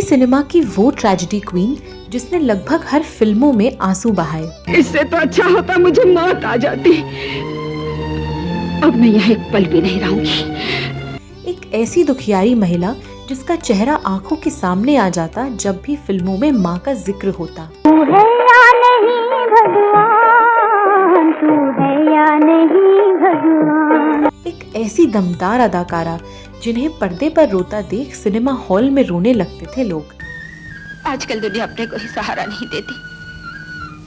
Cinema की वो tragedy queen जिसने लगभग हर फिल्मों में आंसू बहाए। इससे तो अच्छा होता मुझे मौत आ जाती। अब मैं यहाँ एक पल भी नहीं रहूंगी। एक ऐसी दुखियारी महिला जिसका चेहरा आंखों के सामने आ जाता जब भी फिल्मों में माँ का जिक्र होता। तू है या नहीं भगवान, तू है या नहीं भगवान। एक ऐसी दमदार अदाकारा जिन्हें पर्दे पर रोता देख सिनेमा हॉल में रोने लगते थे लोग। आजकल दुनिया अपने को ही सहारा नहीं देती,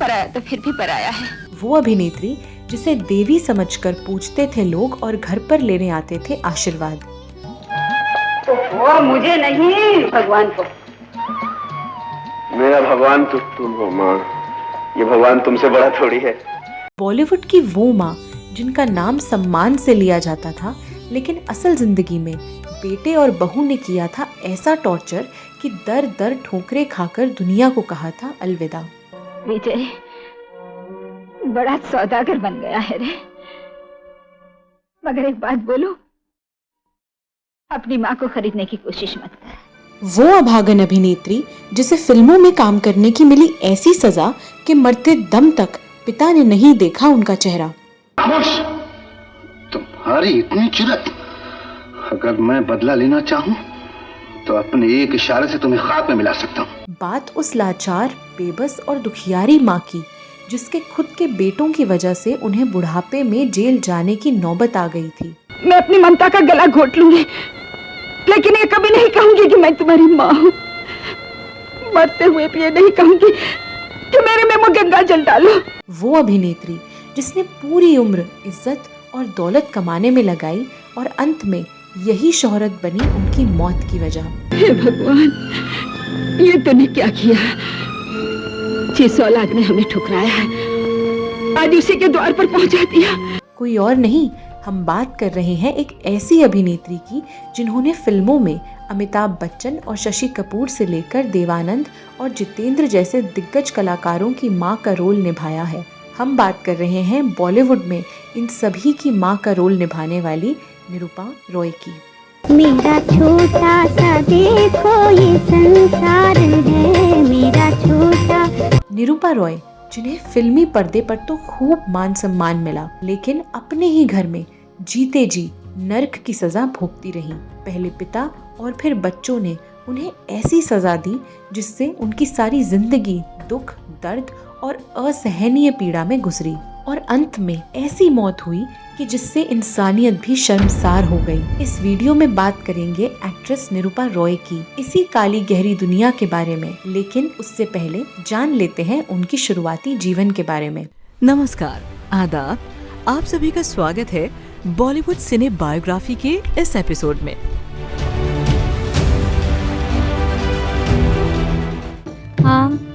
पराया तो फिर भी पराया है। वो अभिनेत्री जिसे देवी समझकर पूजते थे लोग और घर पर लेने आते थे आशीर्वाद। तो वो मुझे नहीं, भगवान को। मेरा भगवान तो तुम हो माँ, ये भगवान तुमसे बड़ा थोड़ी है। बॉलीवुड की वो माँ जिनका नाम सम्मान से लिया जाता था, लेकिन असल जिंदगी में बेटे और बहू ने किया था ऐसा टॉर्चर कि दर दर ठोकरे खाकर दुनिया को कहा था अलविदा। विजय बड़ा सौदागर बन गया है रे। मगर एक बात बोलूं, अपनी माँ को खरीदने की कोशिश मत कर। वो अभागन अभिनेत्री जिसे फिल्मों में काम करने की मिली ऐसी सजा कि मरते दम तक पिता ने नहीं देखा उनका चेहरा। तुम्हारी इतनी जुर्रत! अगर मैं बदला लेना चाहूं तो अपने एक इशारे से तुम्हें खाक में मिला सकता हूं। बात उस लाचार, बेबस और दुखियारी माँ की जिसके खुद के बेटों की वजह से उन्हें बुढ़ापे में जेल जाने की नौबत आ गई थी। मैं अपनी ममता का गला घोट लूंगी, लेकिन ये कभी नहीं कहूंगी कि मैं तुम्हारी माँ हूँ। मरते हुए भी ये नहीं कहूंगी कि मेरे में मुँह गंगा जल डालो। वो अभिनेत्री जिसने पूरी उम्र इज्जत और दौलत कमाने में लगाई और अंत में यही शोहरत बनी उनकी मौत की वजह। हे भगवान, ये तूने क्या किया? जिस औलाद ने हमें ठुकराया है, आज उसी के द्वार पर पहुंचा दिया। कोई और नहीं, हम बात कर रहे हैं एक ऐसी अभिनेत्री की जिन्होंने फिल्मों में अमिताभ बच्चन और शशि कपूर से लेकर देवानंद और जितेंद्र जैसे दिग्गज कलाकारों की मां का रोल निभाया है। हम बात कर रहे हैं बॉलीवुड में इन सभी की मां का रोल निभाने वाली निरूपा रॉय की। मेरा छोटा सा देखो ये संसार है, मेरा छोटा। निरूपा रॉय जिन्हें फिल्मी पर्दे पर तो खूब मान सम्मान मिला, लेकिन अपने ही घर में जीते जी नर्क की सजा भोगती रही। पहले पिता और फिर बच्चों ने उन्हें ऐसी सजा दी जिससे उनकी सारी जिंदगी दुख, दर्द और असहनीय पीड़ा में गुजरी और अंत में ऐसी मौत हुई कि जिससे इंसानियत भी शर्मसार हो गई। इस वीडियो में बात करेंगे एक्ट्रेस निरूपा रॉय की इसी काली गहरी दुनिया के बारे में, लेकिन उससे पहले जान लेते हैं उनकी शुरुआती जीवन के बारे में। नमस्कार, आदाब, आप सभी का स्वागत है बॉलीवुड सिने बायोग्राफी के इस एपिसोड में।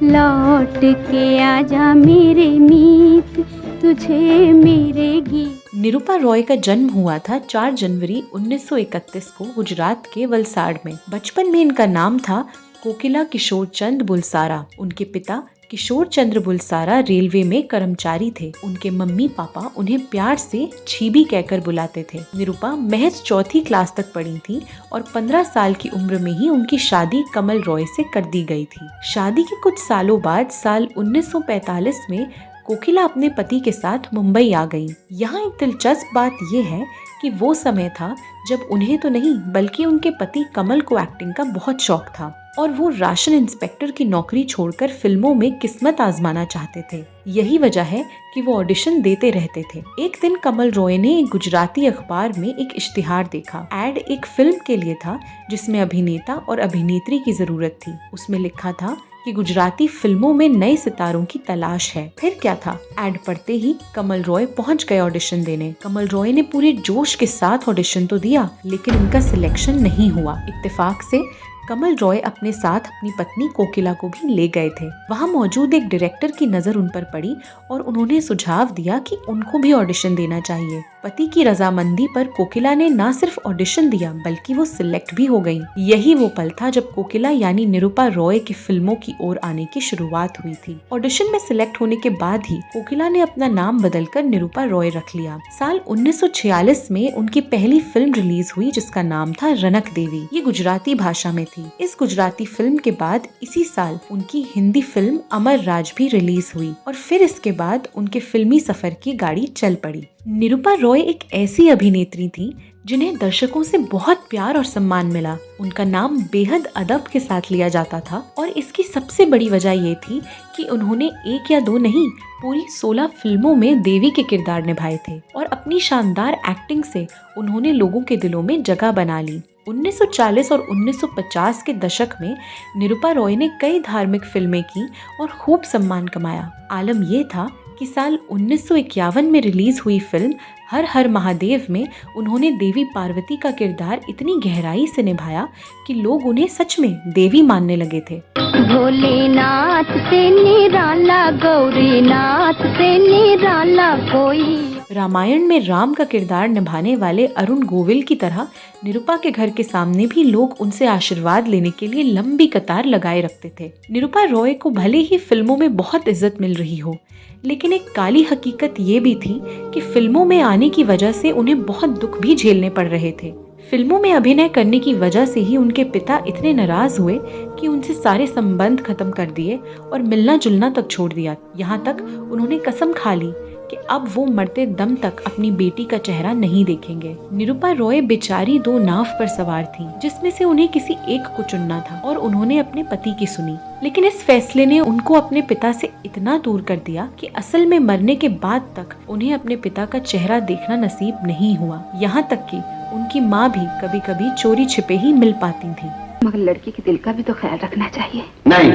लौट के आजा मेरे मीत, तुझे मेरे गीत। निरूपा रॉय का जन्म हुआ था 4 जनवरी 1931 को गुजरात के वलसाड़ में। बचपन में इनका नाम था कोकिला किशोर चंद बुलसारा। उनके पिता किशोर चंद्र बुलसारा रेलवे में कर्मचारी थे। उनके मम्मी पापा उन्हें प्यार से छीबी कहकर बुलाते थे। निरूपा महज 4वीं क्लास तक पढ़ी थी और 15 साल की उम्र में ही उनकी शादी कमल रॉय से कर दी गई थी। शादी के कुछ सालों बाद साल 1945 में कोकिला अपने पति के साथ मुंबई आ गई। यहाँ एक दिलचस्प बात यह है कि वो समय था जब उन्हें तो नहीं बल्कि उनके पति कमल को एक्टिंग का बहुत शौक था और वो राशन इंस्पेक्टर की नौकरी छोड़कर फिल्मों में किस्मत आजमाना चाहते थे। यही वजह है कि वो ऑडिशन देते रहते थे। एक दिन कमल रॉय ने एक गुजराती अखबार में एक इश्तिहार देखा। एड एक फिल्म के लिए था जिसमें अभिनेता और अभिनेत्री की जरूरत थी। उसमें लिखा था कि गुजराती फिल्मों में नए सितारों की तलाश है। फिर क्या था, एड पढ़ते ही कमल रॉय पहुंच गए ऑडिशन देने। कमल रॉय ने पूरे जोश के साथ ऑडिशन तो दिया, लेकिन उनका सिलेक्शन नहीं हुआ। इत्तेफाक से कमल रॉय अपने साथ अपनी पत्नी कोकिला को भी ले गए थे। वहां मौजूद एक डायरेक्टर की नजर उन पर पड़ी और उन्होंने सुझाव दिया कि उनको भी ऑडिशन देना चाहिए। पति की रजामंदी पर कोकिला ने न सिर्फ ऑडिशन दिया बल्कि वो सिलेक्ट भी हो गई। यही वो पल था जब कोकिला यानी निरूपा रॉय की फिल्मों की ओर आने की शुरुआत हुई थी। ऑडिशन में सिलेक्ट होने के बाद ही कोकिला ने अपना नाम बदलकर निरूपा रॉय रख लिया। साल 1946 में उनकी पहली फिल्म रिलीज हुई जिसका नाम था रनक देवी। ये गुजराती भाषा में थी। इस गुजराती फिल्म के बाद इसी साल उनकी हिंदी फिल्म अमर राज भी रिलीज हुई और फिर इसके बाद उनके फिल्मी सफर की गाड़ी चल पड़ी। निरूपा रॉय एक ऐसी अभिनेत्री थी जिन्हें दर्शकों से बहुत प्यार और सम्मान मिला। उनका नाम बेहद अदब के साथ लिया जाता था और इसकी सबसे बड़ी वजह ये थी कि उन्होंने 1 या 2 नहीं पूरी 16 फिल्मों में देवी के किरदार निभाए थे और अपनी शानदार एक्टिंग से उन्होंने लोगों के दिलों में जगह बना ली। 1940 और 1950 के दशक में निरूपा रॉय ने कई धार्मिक फिल्में की और खूब सम्मान कमाया। आलम ये था कि साल 1951 में रिलीज हुई फिल्म हर हर महादेव में उन्होंने देवी पार्वती का किरदार इतनी गहराई से निभाया कि लोग उन्हें सच में देवी मानने लगे थे। भोलेनाथ से निराला, गौरीनाथ से निराला कोई। रामायण में राम का किरदार निभाने वाले अरुण गोविल की तरह निरूपा के घर के सामने भी लोग उनसे आशीर्वाद लेने के लिए लंबी कतार लगाए रखते थे। निरूपा रॉय को भले ही फिल्मों में बहुत इज्जत मिल रही हो, लेकिन एक काली हकीकत ये भी थी कि फिल्मों में आने की वजह से उन्हें बहुत दुख भी झेलने पड़ रहे थे। फिल्मों में अभिनय करने की वजह से ही उनके पिता इतने नाराज हुए कि उनसे सारे संबंध खत्म कर दिए और मिलना जुलना तक छोड़ दिया। यहाँ तक उन्होंने कसम खा ली कि अब वो मरते दम तक अपनी बेटी का चेहरा नहीं देखेंगे। निरूपा रॉय बेचारी 2 नाव पर सवार थी, जिसमें से उन्हें किसी एक को चुनना था और उन्होंने अपने पति की सुनी। लेकिन इस फैसले ने उनको अपने पिता से इतना दूर कर दिया कि असल में मरने के बाद तक उन्हें अपने पिता का चेहरा देखना नसीब नहीं हुआ। यहाँ तक कि उनकी माँ भी कभी कभी चोरी छिपे ही मिल पाती थी। मगर लड़की के दिल का भी तो ख्याल रखना चाहिए। नहीं,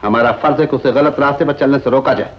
हमारा फर्ज है कि उसे गलत रास्ते पर चलने से रोका जाए।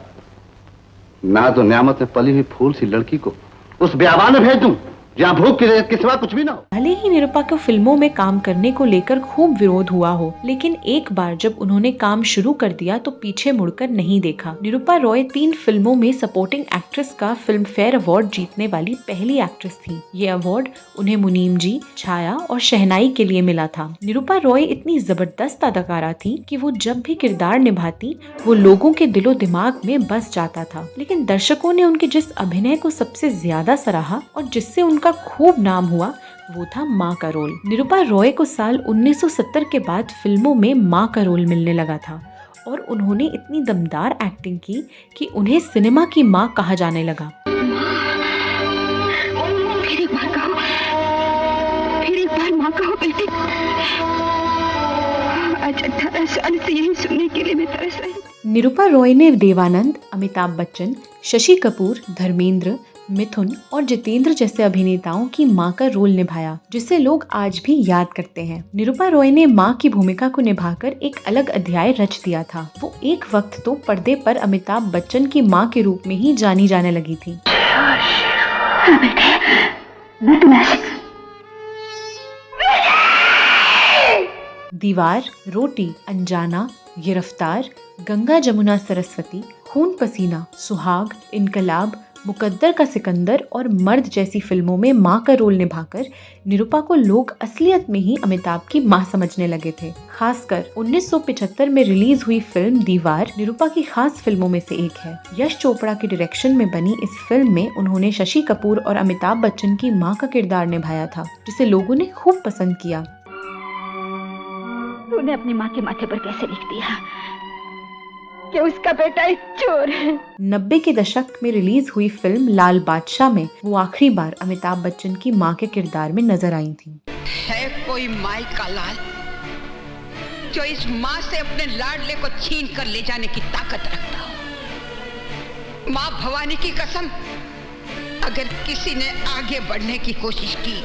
ना तो नियामत में पली हुई फूल सी लड़की को उस ब्यावान में भेज दूं जहाँ भूख के सिवा कुछ भी ना हो। भले ही निरूपा को फिल्मों में काम करने को लेकर खूब विरोध हुआ हो, लेकिन एक बार जब उन्होंने काम शुरू कर दिया तो पीछे मुड़कर नहीं देखा। निरूपा रॉय 3 फिल्मों में सपोर्टिंग एक्ट्रेस का फिल्म फेयर अवार्ड जीतने वाली पहली एक्ट्रेस थी। ये अवार्ड उन्हें मुनीम जी, छाया और शहनाई के लिए मिला था। निरूपा रॉय इतनी जबरदस्त अदाकारा थी कि वो जब भी किरदार निभाती वो लोगों के दिलो दिमाग में बस जाता था। लेकिन दर्शकों ने उनके जिस अभिनय को सबसे ज्यादा सराहा और जिससे उनका खूब नाम हुआ वो था माँ का रोल। निरूपा रॉय को साल 1970 के बाद फिल्मों में माँ का रोल मिलने लगा था और उन्होंने इतनी दमदार एक्टिंग की कि उन्हें सिनेमा की माँ कहा जाने लगा। फिर एक बार माँ कहो बेटी। आज 18 साल से यही सुनने के लिए मैं तरस रही। निरूपा रॉय ने देवानंद, अमिताभ बच्चन, शशि कपूर, धर्मेंद्र, मिथुन और जितेंद्र जैसे अभिनेताओं की मां का रोल निभाया, जिसे लोग आज भी याद करते हैं। निरूपा रॉय ने मां की भूमिका को निभाकर एक अलग अध्याय रच दिया था। वो एक वक्त तो पर्दे पर अमिताभ बच्चन की मां के रूप में ही जानी जाने लगी थी। दीवार, रोटी, अनजाना, गिरफ्तार, गंगा जमुना सरस्वती, खून पसीना, सुहाग, इनकलाब, मुकद्दर का सिकंदर और मर्द जैसी फिल्मों में मां का रोल निभाकर निरूपा को लोग असलियत में ही अमिताभ की मां समझने लगे थे। खासकर 1975 में रिलीज हुई फिल्म दीवार निरूपा की खास फिल्मों में से एक है। यश चोपड़ा के डायरेक्शन में बनी इस फिल्म में उन्होंने शशि कपूर और अमिताभ बच्चन की मां का किरदार निभाया था, जिसे लोगों ने खूब पसंद किया। तूने अपनी माँ के माथे पर कैसे लिख दिया कि उसका बेटा एक चोर है? 90 के दशक में रिलीज हुई फिल्म लाल बादशाह में वो आखिरी बार अमिताभ बच्चन की मां के किरदार में नजर आई थी। है कोई माई का लाल जो इस माँ से अपने लाडले को छीन कर ले जाने की ताकत रखता हो? माँ भवानी की कसम, अगर किसी ने आगे बढ़ने की कोशिश की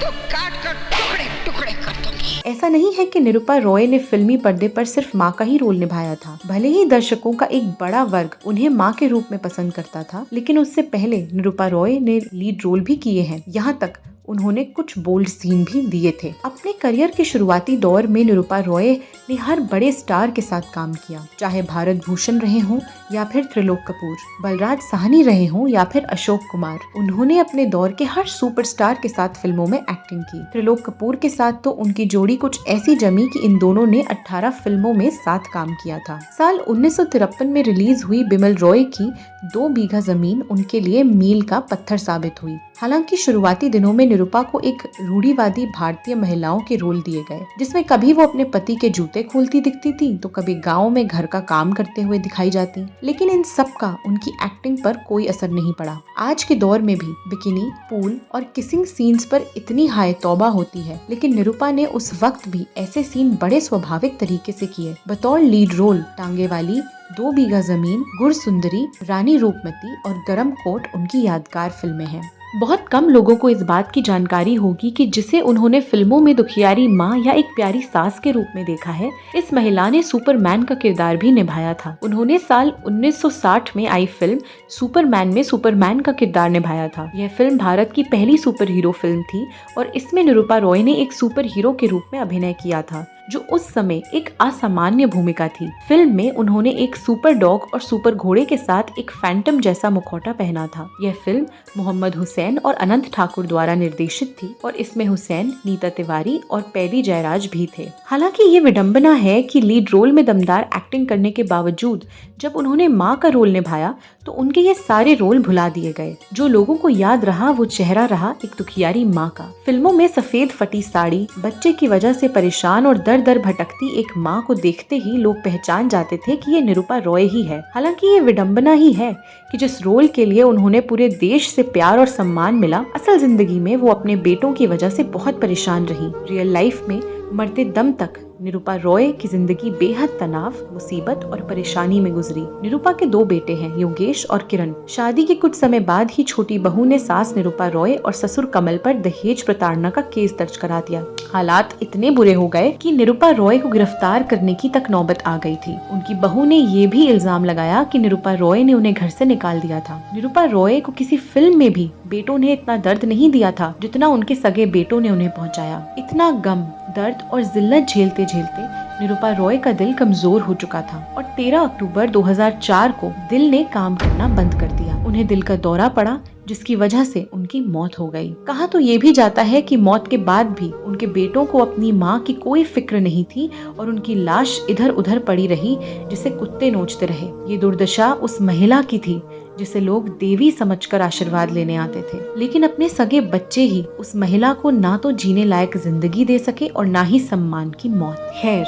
तो काट कर टुकड़े टुकड़े कर दूंगी। ऐसा नहीं है कि निरूपा रॉय ने फिल्मी पर्दे पर सिर्फ माँ का ही रोल निभाया था। भले ही दर्शकों का एक बड़ा वर्ग उन्हें माँ के रूप में पसंद करता था, लेकिन उससे पहले निरूपा रॉय ने लीड रोल भी किए हैं। यहाँ तक उन्होंने कुछ बोल्ड सीन भी दिए थे। अपने करियर के शुरुआती दौर में निरूपा रॉय ने हर बड़े स्टार के साथ काम किया, चाहे भारत भूषण रहे हों या फिर त्रिलोक कपूर, बलराज साहनी रहे हों या फिर अशोक कुमार। उन्होंने अपने दौर के हर सुपरस्टार के साथ फिल्मों में एक्टिंग की। त्रिलोक कपूर के साथ तो उनकी जोड़ी कुछ ऐसी जमी कि इन दोनों ने 18 फिल्मों में साथ काम किया था। साल 1953 में रिलीज हुई बिमल रॉय की 2 बीघा जमीन उनके लिए मील का पत्थर साबित हुई। हालांकि शुरुआती दिनों में निरूपा को एक रूढ़िवादी भारतीय महिलाओं के रोल दिए गए, जिसमें कभी वो अपने पति के जूते खोलती दिखती थी तो कभी गांव में घर का काम करते हुए दिखाई जाती। लेकिन इन सब का उनकी एक्टिंग पर कोई असर नहीं पड़ा। आज के दौर में भी बिकिनी, पूल और किसिंग सीन्स पर इतनी हाय तौबा होती है, लेकिन निरूपा ने उस वक्त भी ऐसे सीन बड़े स्वाभाविक तरीके से किए। बतौर लीड रोल टांगे वाली, 2 बीघा जमीन, गुरसुंदरी, रानी रूपमती और गरम कोट उनकी यादगार फिल्में हैं। बहुत कम लोगों को इस बात की जानकारी होगी कि जिसे उन्होंने फिल्मों में दुखियारी माँ या एक प्यारी सास के रूप में देखा है, इस महिला ने सुपरमैन का किरदार भी निभाया था। उन्होंने साल 1960 में आई फिल्म सुपरमैन में सुपरमैन का किरदार निभाया था। यह फिल्म भारत की पहली सुपर हीरो फिल्म थी और इसमें निरूपा रॉय ने एक सुपर हीरो के रूप में अभिनय किया था, जो उस समय एक असामान्य भूमिका थी। फिल्म में उन्होंने एक सुपर डॉग और सुपर घोड़े के साथ एक फैंटम जैसा मुखौटा पहना था। यह फिल्म मोहम्मद हुसैन और अनंत ठाकुर द्वारा निर्देशित थी और इसमें हुसैन, नीता तिवारी और पैरी जयराज भी थे। हालांकि ये विडंबना है कि लीड रोल में दमदार एक्टिंग करने के बावजूद जब उन्होंने माँ का रोल निभाया तो उनके ये सारे रोल भुला दिए गए। जो लोगों को याद रहा वो चेहरा रहा एक दुखियारी माँ का। फिल्मों में सफेद फटी साड़ी, बच्चे की वजह से परेशान और दर दर भटकती एक माँ को देखते ही लोग पहचान जाते थे कि ये निरूपा रॉय ही है। हालांकि ये विडंबना ही है कि जिस रोल के लिए उन्होंने पूरे देश से प्यार और सम्मान मिला, असल जिंदगी में वो अपने बेटों की वजह से बहुत परेशान रही। रियल लाइफ में मरते दम तक निरूपा रॉय की जिंदगी बेहद तनाव, मुसीबत और परेशानी में गुजरी। निरूपा के 2 बेटे हैं, योगेश और किरण। शादी के कुछ समय बाद ही छोटी बहू ने सास निरूपा रॉय और ससुर कमल पर दहेज प्रताड़ना का केस दर्ज करा दिया। हालात इतने बुरे हो गए कि निरूपा रॉय को गिरफ्तार करने की तक नौबत आ गई थी। उनकी बहू ने ये भी इल्जाम लगाया कि निरूपा रॉय ने उन्हें घर से निकाल दिया था। निरूपा रॉय को किसी फिल्म में भी बेटों ने इतना दर्द नहीं दिया था जितना उनके सगे बेटों ने उन्हें पहुंचाया। इतना गम, दर्द और जिल्लत झेलते झेलते निरूपा रॉय का दिल कमजोर हो चुका था और 13 अक्टूबर 2004 को दिल ने काम करना बंद कर दिया। उन्हें दिल का दौरा पड़ा, जिसकी वजह से उनकी मौत हो गई। कहा तो ये भी जाता है कि मौत के बाद भी उनके बेटों को अपनी माँ की कोई फिक्र नहीं थी और उनकी लाश इधर उधर पड़ी रही, जिसे कुत्ते नोचते रहे। ये दुर्दशा उस महिला की थी जिसे लोग देवी समझकर आशीर्वाद लेने आते थे, लेकिन अपने सगे बच्चे ही उस महिला को ना तो जीने लायक जिंदगी दे सके और ना ही सम्मान की मौत। खैर,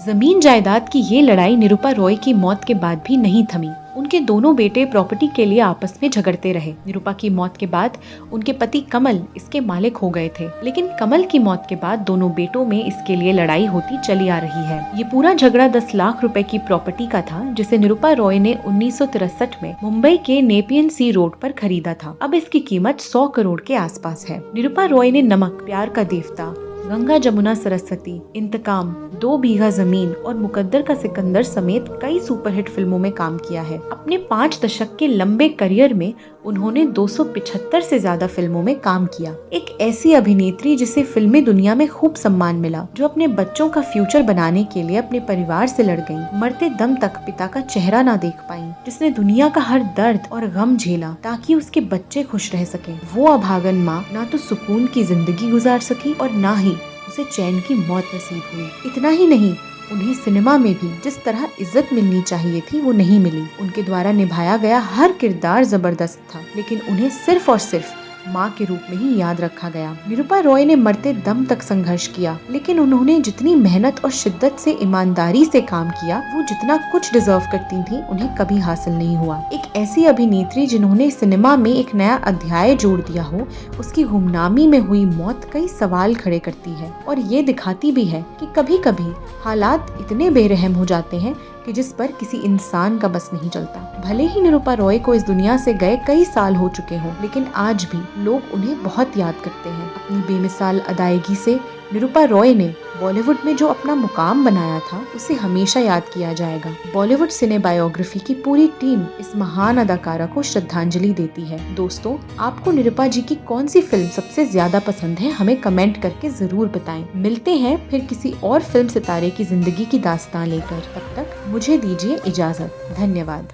जमीन जायदाद की ये लड़ाई निरूपा रॉय की मौत के बाद भी नहीं थमी। उनके दोनों बेटे प्रॉपर्टी के लिए आपस में झगड़ते रहे। निरूपा की मौत के बाद उनके पति कमल इसके मालिक हो गए थे, लेकिन कमल की मौत के बाद दोनों बेटों में इसके लिए लड़ाई होती चली आ रही है। ये पूरा झगड़ा 10 लाख रुपए की प्रॉपर्टी का था, जिसे निरूपा रॉय ने 1963 में मुंबई के नेपियन सी रोड पर खरीदा था। अब इसकी कीमत 100 करोड़ के आसपास है। निरूपा रॉय ने नमक, प्यार का देवता, गंगा जमुना सरस्वती, इंतकाम, 2 बीघा जमीन और मुकद्दर का सिकंदर समेत कई सुपरहिट फिल्मों में काम किया है। अपने 5 दशक के लंबे करियर में उन्होंने 275 से ज्यादा फिल्मों में काम किया। एक ऐसी अभिनेत्री जिसे फिल्मी दुनिया में खूब सम्मान मिला, जो अपने बच्चों का फ्यूचर बनाने के लिए अपने परिवार से लड़ गई, मरते दम तक पिता का चेहरा ना देख पाई, जिसने दुनिया का हर दर्द और गम झेला ताकि उसके बच्चे खुश रह सके। वो अभागन माँ ना तो सुकून की जिंदगी गुजार सकी और ना ही उसे चैन की मौत नसीब हुई। इतना ही नहीं, उन्हें सिनेमा में भी जिस तरह इज्जत मिलनी चाहिए थी वो नहीं मिली। उनके द्वारा निभाया गया हर किरदार जबरदस्त था, लेकिन उन्हें सिर्फ और सिर्फ माँ के रूप में ही याद रखा गया। निरूपा रॉय ने मरते दम तक संघर्ष किया, लेकिन उन्होंने जितनी मेहनत और शिद्दत से, ईमानदारी से काम किया, वो जितना कुछ डिजर्व करती थी उन्हें कभी हासिल नहीं हुआ। एक ऐसी अभिनेत्री जिन्होंने सिनेमा में एक नया अध्याय जोड़ दिया हो, उसकी गुमनामी में हुई मौत कई सवाल खड़े करती है और ये दिखाती भी है कि कभी कभी हालात इतने बेरहम हो जाते हैं कि जिस पर किसी इंसान का बस नहीं चलता। भले ही निरूपा रॉय को इस दुनिया से गए कई साल हो चुके हों, लेकिन आज भी लोग उन्हें बहुत याद करते हैं। अपनी बेमिसाल अदायगी से निरूपा रॉय ने बॉलीवुड में जो अपना मुकाम बनाया था उसे हमेशा याद किया जाएगा। बॉलीवुड सिने बायोग्राफी की पूरी टीम इस महान अदाकारा को श्रद्धांजलि देती है। दोस्तों, आपको निरूपा जी की कौन सी फिल्म सबसे ज्यादा पसंद है, हमें कमेंट करके जरूर बताएं। मिलते हैं फिर किसी और फिल्म सितारे की जिंदगी की दास्तान लेकर। तब तक मुझे दीजिए इजाजत। धन्यवाद।